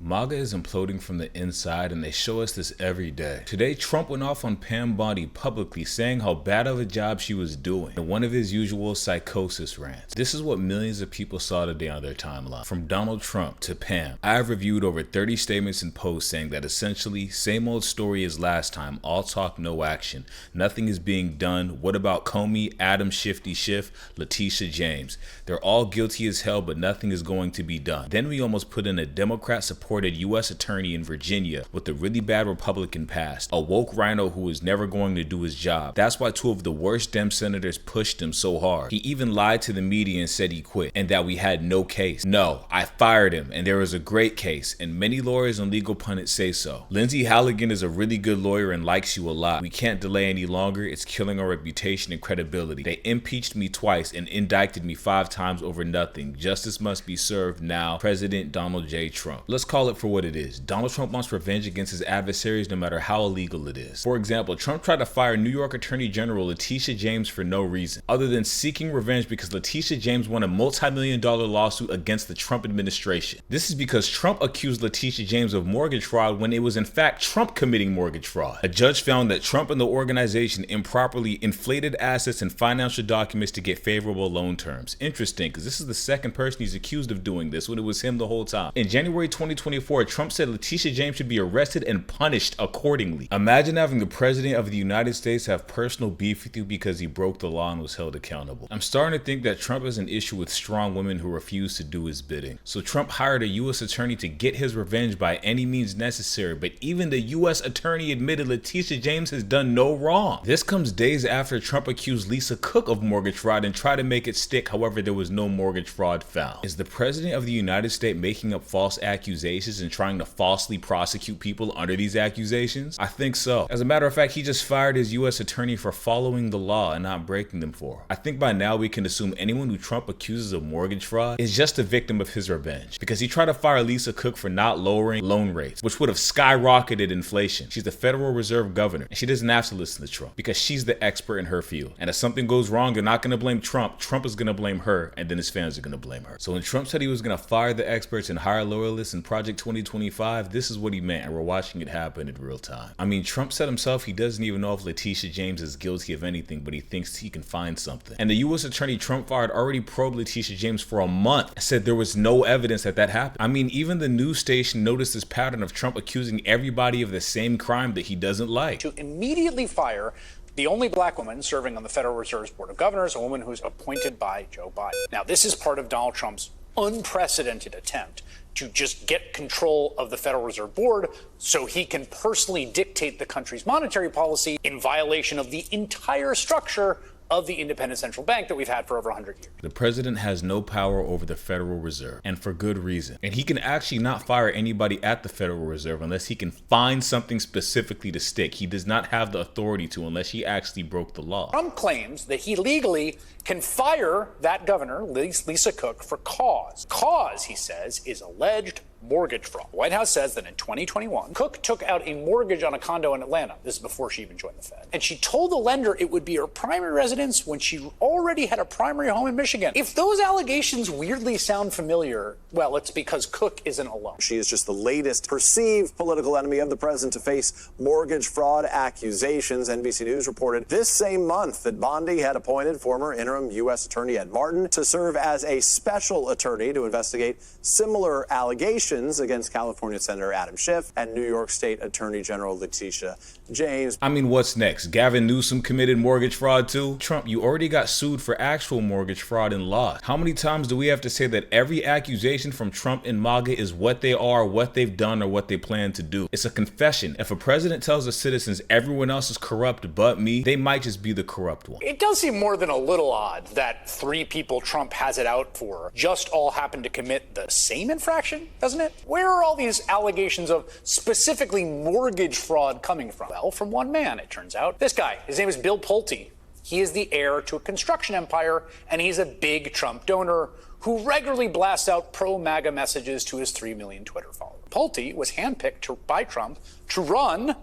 Maga is imploding from the inside, and they show us this every day. Today, Trump went off on Pam Bondi publicly, saying how bad of a job she was doing in one of his usual psychosis rants. This is what millions of people saw today on their timeline. From Donald Trump to Pam, I have reviewed over 30 statements and posts saying that essentially, same old story as last time, all talk, no action. Nothing is being done. What about Comey, Adam Shifty Schiff, Letitia James? They're all guilty as hell, but nothing is going to be done. Then we almost put in a Democrat-supported U.S. attorney in Virginia with a really bad Republican past, a woke rhino who is never going to do his job. That's why two of the worst Dem senators pushed him so hard. He even lied to the media and said he quit and that we had no case. No, I fired him and there was a great case, and many lawyers and legal pundits say so. Lindsay Halligan is a really good lawyer and likes you a lot. We can't delay any longer. It's killing our reputation and credibility. They impeached me twice and indicted me 5 times over nothing. Justice must be served now. President Donald J. Trump. Let's call it for what it is. Donald Trump wants revenge against his adversaries no matter how illegal it is. For example, Trump tried to fire New York Attorney General Letitia James for no reason, other than seeking revenge because Letitia James won a multi-million-dollar lawsuit against the Trump administration. This is because Trump accused Letitia James of mortgage fraud when it was in fact Trump committing mortgage fraud. A judge found that Trump and the organization improperly inflated assets and financial documents to get favorable loan terms. Interesting, because this is the second person he's accused of doing this when it was him the whole time. In January 2024, Trump said Letitia James should be arrested and punished accordingly. Imagine having the president of the United States have personal beef with you because he broke the law and was held accountable. I'm starting to think that Trump has an issue with strong women who refuse to do his bidding. So Trump hired a U.S. attorney to get his revenge by any means necessary, but even the U.S. attorney admitted Letitia James has done no wrong. This comes days after Trump accused Lisa Cook of mortgage fraud and tried to make it stick, however there was no mortgage fraud found. Is the president of the United States making up false accusations and trying to falsely prosecute people under these accusations? I think so. As a matter of fact, he just fired his U.S. attorney for following the law and not breaking them for. I think by now we can assume anyone who Trump accuses of mortgage fraud is just a victim of his revenge, because he tried to fire Lisa Cook for not lowering loan rates, which would have skyrocketed inflation. She's the Federal Reserve governor, and she doesn't have to listen to Trump because she's the expert in her field. And if something goes wrong, they're not going to blame Trump. Trump is going to blame her, and then his fans are going to blame her. So when Trump said he was going to fire the experts and hire loyalists in Project 2025, this is what he meant, and we're watching it happen in real time. I mean, Trump said himself he doesn't even know if Letitia James is guilty of anything, but he thinks he can find something. And the U.S. attorney Trump fired already probed Letitia James for a month and said there was no evidence that that happened. I mean, even the news station noticed this pattern of Trump accusing everybody of the same crime that he doesn't like. To immediately fire the only black woman serving on the Federal Reserve's Board of Governors, a woman who's appointed by Joe Biden. Now, this is part of Donald Trump's unprecedented attempt to just get control of the Federal Reserve Board so he can personally dictate the country's monetary policy in violation of the entire structure of the independent central bank that we've had for over 100 years. The president has no power over the Federal Reserve, and for good reason. And he can actually not fire anybody at the Federal Reserve unless he can find something specifically to stick. He does not have the authority to unless he actually broke the law. Trump claims that he legally can fire that governor, Lisa Cook, for cause. Cause, he says, is alleged mortgage fraud. The White House says that in 2021, Cook took out a mortgage on a condo in Atlanta. This is before she even joined the Fed. And she told the lender it would be her primary residence when she already had a primary home in Michigan. If those allegations weirdly sound familiar, well, it's because Cook isn't alone. She is just the latest perceived political enemy of the president to face mortgage fraud accusations. NBC News reported this same month that Bondi had appointed former interim U.S. Attorney Ed Martin to serve as a special attorney to investigate similar allegations against California Senator Adam Schiff and New York State Attorney General Letitia James. I mean, what's next? Gavin Newsom committed mortgage fraud too? Trump, you already got sued for actual mortgage fraud and lost. How many times do we have to say that every accusation from Trump and Maga is what they are, what they've done, or what they plan to do? It's a confession. If a president tells the citizens everyone else is corrupt but me, they might just be the corrupt one. It does seem more than a little odd that 3 people Trump has it out for just all happen to commit the same infraction, doesn't it? Where are all these allegations of specifically mortgage fraud coming from? Well, from one man, it turns out. This guy, his name is Bill Pulte. He is the heir to a construction empire, and he's a big Trump donor who regularly blasts out pro-MAGA messages to his 3 million Twitter followers. Pulte was handpicked by Trump to run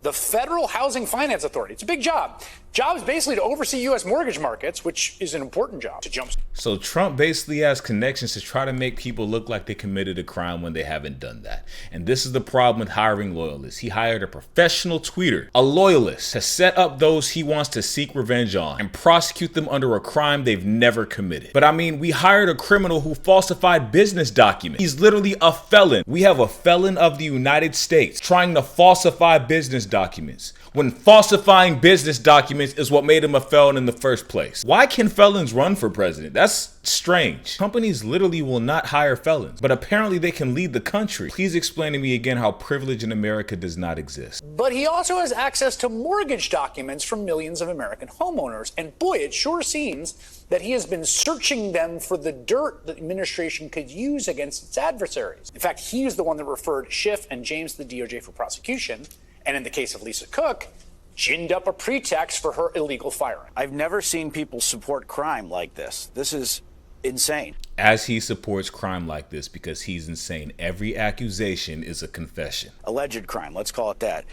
the Federal Housing Finance Authority. It's a big job. Job is basically to oversee U.S. mortgage markets, which is an important job to jump. So Trump basically has connections to try to make people look like they committed a crime when they haven't done that. And this is the problem with hiring loyalists. He hired a professional tweeter, a loyalist, to set up those he wants to seek revenge on and prosecute them under a crime they've never committed. But I mean, we hired a criminal who falsified business documents. He's literally a felon. We have a felon of the United States trying to falsify business documents, when falsifying business documents is what made him a felon in the first place. Why can felons run for president? That's strange. Companies literally will not hire felons, but apparently they can lead the country. Please explain to me again how privilege in America does not exist. But he also has access to mortgage documents from millions of American homeowners. And boy, it sure seems that he has been searching them for the dirt the administration could use against its adversaries. In fact, he is the one that referred Schiff and James to the DOJ for prosecution. And in the case of Lisa Cook, ginned up a pretext for her illegal firing. I've never seen people support crime like this. This is insane. As he supports crime like this because he's insane. Every accusation is a confession. Alleged crime, let's call it that.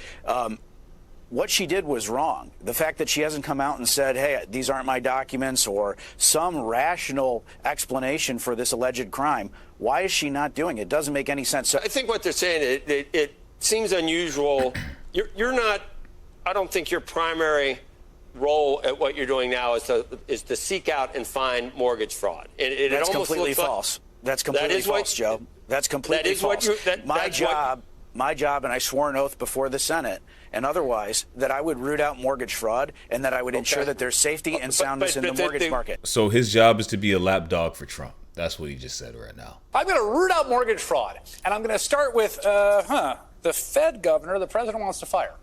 What she did was wrong. The fact that she hasn't come out and said, hey, these aren't my documents, or some rational explanation for this alleged crime, why is she not doing it? It doesn't make any sense. So I think what they're saying, it seems unusual. You're not, I don't think your primary role at what you're doing now is to seek out and find mortgage fraud. That's completely false. That's completely false, Joe. That's completely false. My job, and I swore an oath before the Senate and otherwise, that I would root out mortgage fraud and that I would ensure that there's safety and soundness in the mortgage market. So his job is to be a lapdog for Trump. That's what he just said right now. I'm going to root out mortgage fraud. And I'm going to start with, the Fed governor the president wants to fire.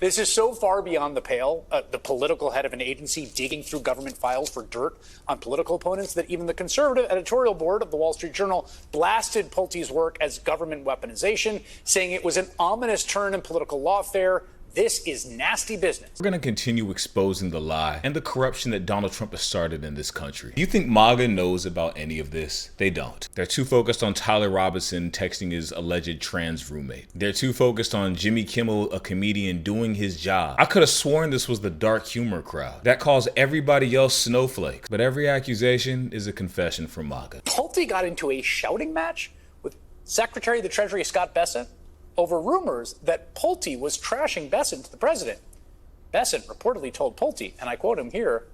This is so far beyond the pale, the political head of an agency digging through government files for dirt on political opponents, that even the conservative editorial board of the Wall Street Journal blasted Pulte's work as government weaponization, saying it was an ominous turn in political lawfare. This is nasty business. We're going to continue exposing the lie and the corruption that Donald Trump has started in this country. Do you think Maga knows about any of this? They don't. They're too focused on Tyler Robinson texting his alleged trans roommate. They're too focused on Jimmy Kimmel, a comedian, doing his job. I could have sworn this was the dark humor crowd that calls everybody else snowflakes. But every accusation is a confession from Maga. Pulte got into a shouting match with Secretary of the Treasury Scott Bessent over rumors that Pulte was trashing Bessent to the president. Bessent reportedly told Pulte, and I quote him here,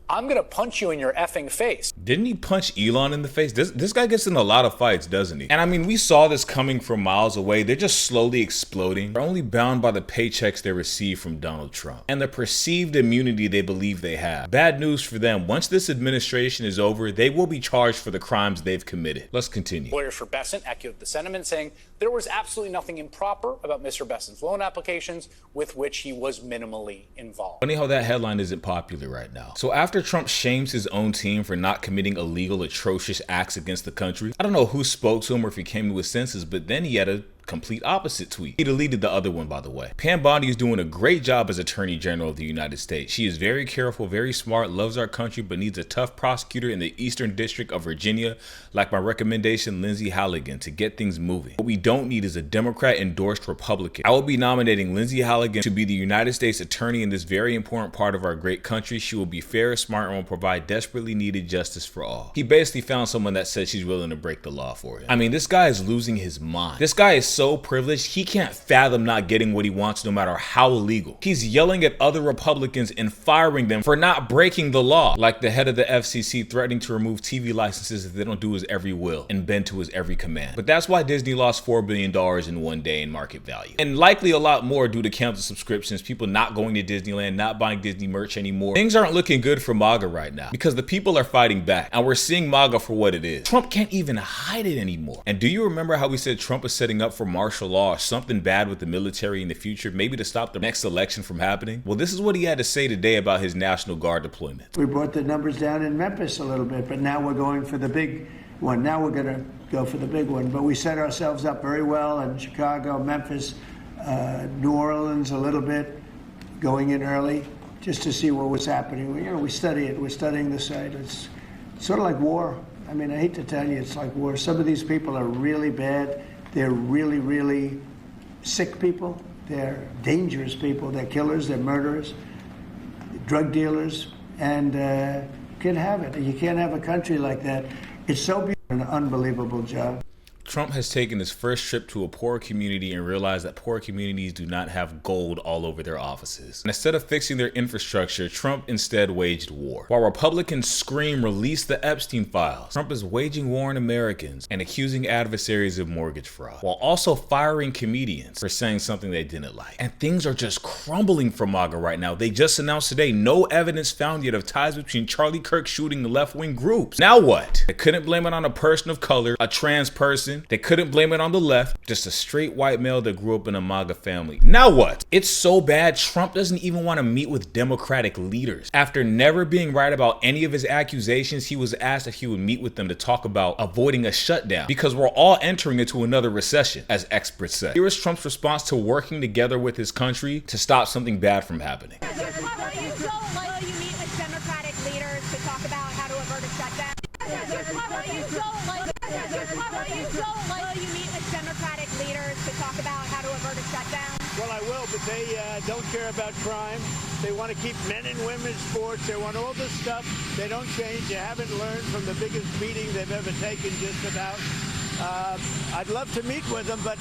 "I'm going to punch you in your effing face." Didn't he punch Elon in the face? This guy gets in a lot of fights, doesn't he? And I mean, we saw this coming from miles away. They're just slowly exploding. They're only bound by the paychecks they receive from Donald Trump and the perceived immunity they believe they have. Bad news for them. Once this administration is over, they will be charged for the crimes they've committed. Let's continue. Lawyers for Bessent echoed the sentiment, saying there was absolutely nothing improper about Mr. Bessent's loan applications with which he was minimally involved. Funny how that headline isn't popular right now. So after Trump shames his own team for not committing illegal, atrocious acts against the country, I don't know who spoke to him or if he came to his senses, but then he had a complete opposite tweet. He deleted the other one, by the way. Pam Bondi is doing a great job as Attorney General of the United States. She is very careful, very smart, loves our country, but needs a tough prosecutor in the Eastern District of Virginia, like my recommendation, Lindsey Halligan, to get things moving. What we don't need is a Democrat-endorsed Republican. I will be nominating Lindsey Halligan to be the United States Attorney in this very important part of our great country. She will be fair, smart, and will provide desperately needed justice for all. He basically found someone that said she's willing to break the law for him. I mean, this guy is losing his mind. This guy is so privileged, he can't fathom not getting what he wants no matter how illegal. He's yelling at other Republicans and firing them for not breaking the law, like the head of the FCC threatening to remove TV licenses if they don't do his every will and bend to his every command. But that's why Disney lost $4 billion in one day in market value. And likely a lot more due to canceled subscriptions, people not going to Disneyland, not buying Disney merch anymore. Things aren't looking good for Maga right now because the people are fighting back and we're seeing Maga for what it is. Trump can't even hide it anymore. And do you remember how we said Trump is setting up for martial law or something bad with the military in the future, maybe to stop the next election from happening? Well, this is what he had to say today about his National Guard deployment. We brought the numbers down in Memphis a little bit, but now we're going for the big one. Now we're going to go for the big one. But we set ourselves up very well in Chicago, Memphis, New Orleans a little bit, going in early just to see what was happening. We study it. We're studying the site. It's sort of like war. I mean, I hate to tell you, it's like war. Some of these people are really bad. They're really, really sick people. They're dangerous people. They're killers, they're murderers, drug dealers, and can't have it. You can't have a country like that. It's so beautiful, an unbelievable job. Trump has taken his first trip to a poor community and realized that poor communities do not have gold all over their offices. And instead of fixing their infrastructure, Trump instead waged war. While Republicans scream, release the Epstein files, Trump is waging war on Americans and accusing adversaries of mortgage fraud, while also firing comedians for saying something they didn't like. And things are just crumbling for Maga right now. They just announced today no evidence found yet of ties between Charlie Kirk shooting the left-wing groups. Now what? They couldn't blame it on a person of color, a trans person. They couldn't blame it on the left, just a straight white male that grew up in a Maga family. Now what? It's so bad, Trump doesn't even want to meet with Democratic leaders. After never being right about any of his accusations, he was asked if he would meet with them to talk about avoiding a shutdown, because we're all entering into another recession, as experts say. Here is Trump's response to working together with his country to stop something bad from happening. Will you meet with Democratic leaders to talk about how to avert a shutdown? Will you meet with Democratic leaders to talk about how to avert a shutdown? Well, I will, but they don't care about crime. They want to keep men and women's sports. They want all this stuff. They don't change. They haven't learned from the biggest beating they've ever taken, just about. I'd love to meet with them, but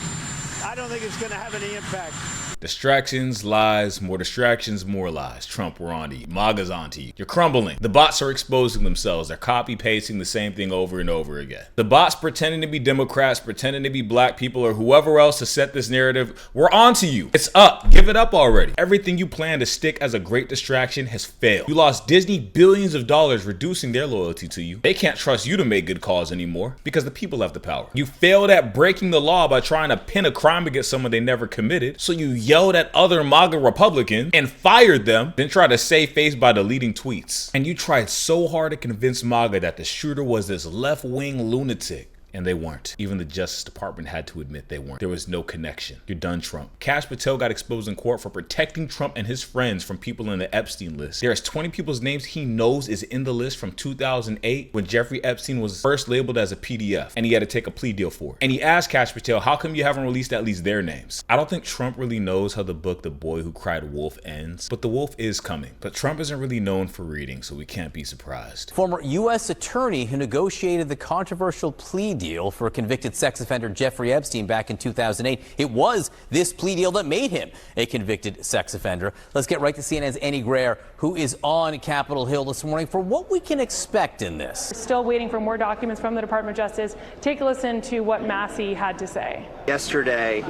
I don't think it's going to have any impact. Distractions, lies, more distractions, more lies. Trump, we're on to you. MAGA's on to you. You're crumbling. The bots are exposing themselves. They're copy-pasting the same thing over and over again. The bots pretending to be Democrats, pretending to be black people, or whoever else to set this narrative, we're on to you. It's up. Give it up already. Everything you planned to stick as a great distraction has failed. You lost Disney billions of dollars, reducing their loyalty to you. They can't trust you to make good calls anymore because the people have the power. You failed at breaking the law by trying to pin a crime against someone they never committed, so you yelled at other MAGA Republicans and fired them, then tried to save face by deleting tweets. And you tried so hard to convince MAGA that the shooter was this left-wing lunatic. And they weren't. Even the Justice Department had to admit they weren't. There was no connection. You're done, Trump. Kash Patel got exposed in court for protecting Trump and his friends from people in the Epstein list. There's 20 people's names he knows is in the list from 2008 when Jeffrey Epstein was first labeled as a PDF and he had to take a plea deal for it. And he asked Kash Patel, how come you haven't released at least their names? I don't think Trump really knows how the book The Boy Who Cried Wolf ends, but the wolf is coming. But Trump isn't really known for reading, so we can't be surprised. Former U.S. attorney who negotiated the controversial plea deal for convicted sex offender Jeffrey Epstein back in 2008. It was this plea deal that made him a convicted sex offender. Let's get right to CNN's Annie Greer, who is on Capitol Hill this morning for what we can expect in this. Still waiting for more documents from the Department of Justice. Take a listen to what Massey had to say. Yesterday,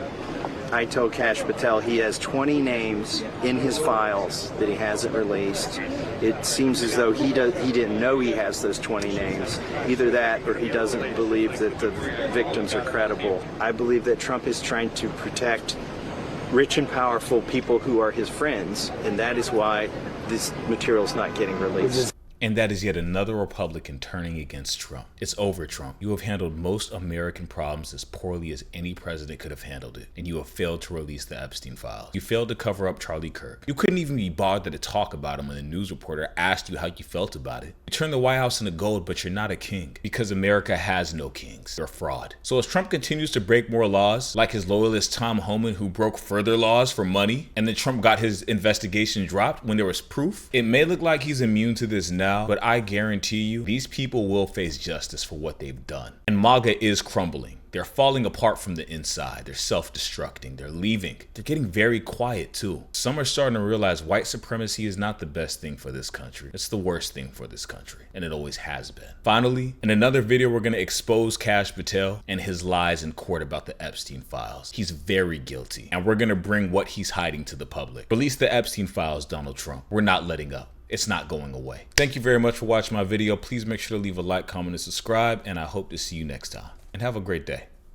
I told Kash Patel he has 20 names in his files that he hasn't released. It seems as though he didn't know he has those 20 names. Either that or he doesn't believe that the victims are credible. I believe that Trump is trying to protect rich and powerful people who are his friends, and that is why this material is not getting released. And that is yet another Republican turning against Trump. It's over, Trump. You have handled most American problems as poorly as any president could have handled it, and you have failed to release the Epstein files. You failed to cover up Charlie Kirk. You couldn't even be bothered to talk about him when the news reporter asked you how you felt about it. You turned the White House into gold, but you're not a king, because America has no kings. You're a fraud. So as Trump continues to break more laws, like his loyalist Tom Homan, who broke further laws for money, and then Trump got his investigation dropped when there was proof, it may look like he's immune to this now, but I guarantee you, these people will face justice for what they've done. And MAGA is crumbling. They're falling apart from the inside. They're self-destructing. They're leaving. They're getting very quiet too. Some are starting to realize white supremacy is not the best thing for this country. It's the worst thing for this country, and it always has been. Finally, in another video, we're going to expose Kash Patel and his lies in court about the Epstein files. He's very guilty, and we're going to bring what he's hiding to the public. Release the Epstein files, Donald Trump. We're not letting up. It's not going away. Thank you very much for watching my video. Please make sure to leave a like, comment, and subscribe, and I hope to see you next time. And have a great day.